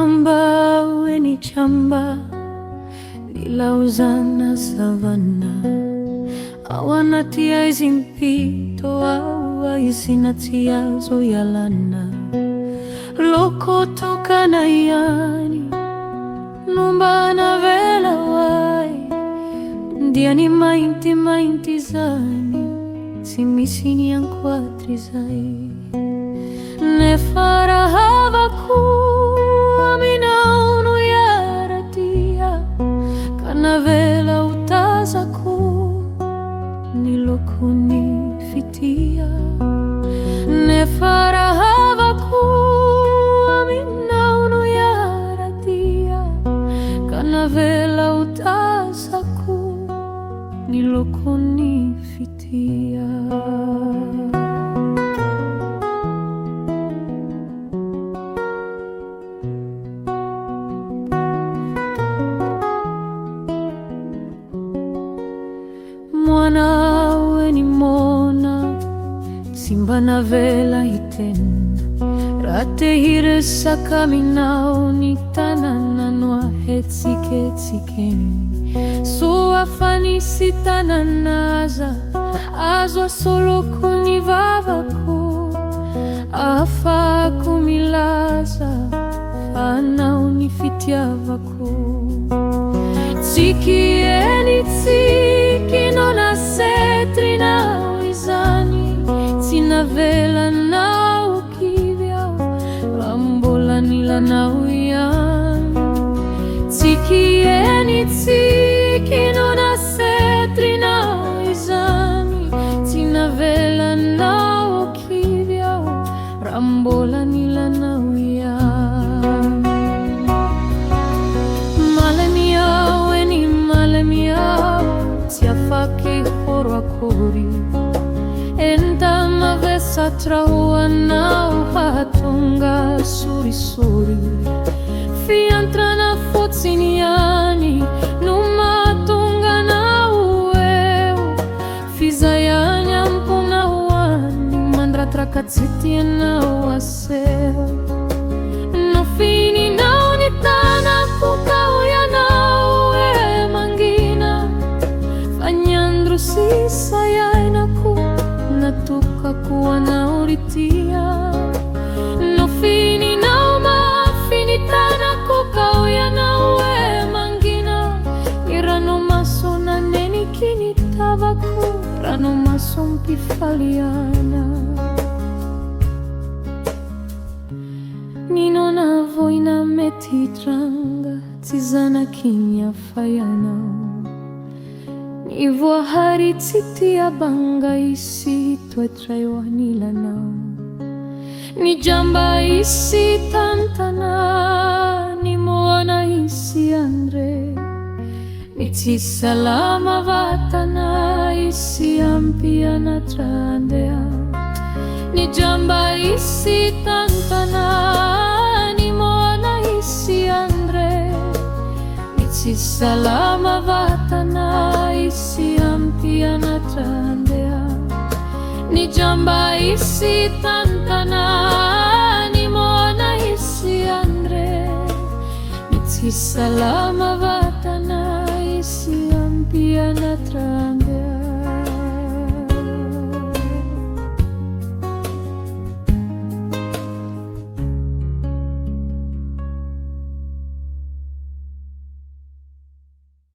Chamba weni chamba nilauzana savana awanatia izimpito awa isinatiazo yalana loko toka na yani numbana vela wai ndiani mainti zani simisini anquatrizai ne farahavaku aminaunu yaratia kanavela utazaku nilokuni fitia ne farahavaku aminaunu yaratia kanavela utazaku nilokuni fitia. Mwana weni mona simba na vela iten rate hiresa kaminao nitanana noa hetsiketsikeni so afanisi tananaza azwa solo kunivavako afa kumilaza ana unifitiavako tsikieni tsiki nona setrina izani tinavela na ukivya lambola nila na uyan tsikieni tsiki nona setrina izani tinavela na ukivya lambola nila na uyan siafaki horo akori enta mavesa traua nau hatunga suri fiantra na fotsiniani numa tunga na ueu fizayani ampuna uani mandra trakatsitie na uaseu no fini na unitana kukauya na ue mangina fanyandro sisayai naku natuka kuwa na uritia no fini na umafinitana kukauya na ue mangina irano maso na neni kinitavaku rano maso mpifaliana ninona voina metitranga tizana kinya fayana nivoa hari tsitia banga isi tuetraiwa nilanao ni jamba isi tantana ni moana isi andre ni tisalama vatana isi ampiana trandea ni jamba isi tantana ni moana isi andre ni tisalama vatana isi ampiana trandea ni jamba isi tantana ni moana isi andre ni tisalama vatana isi ampiana trandea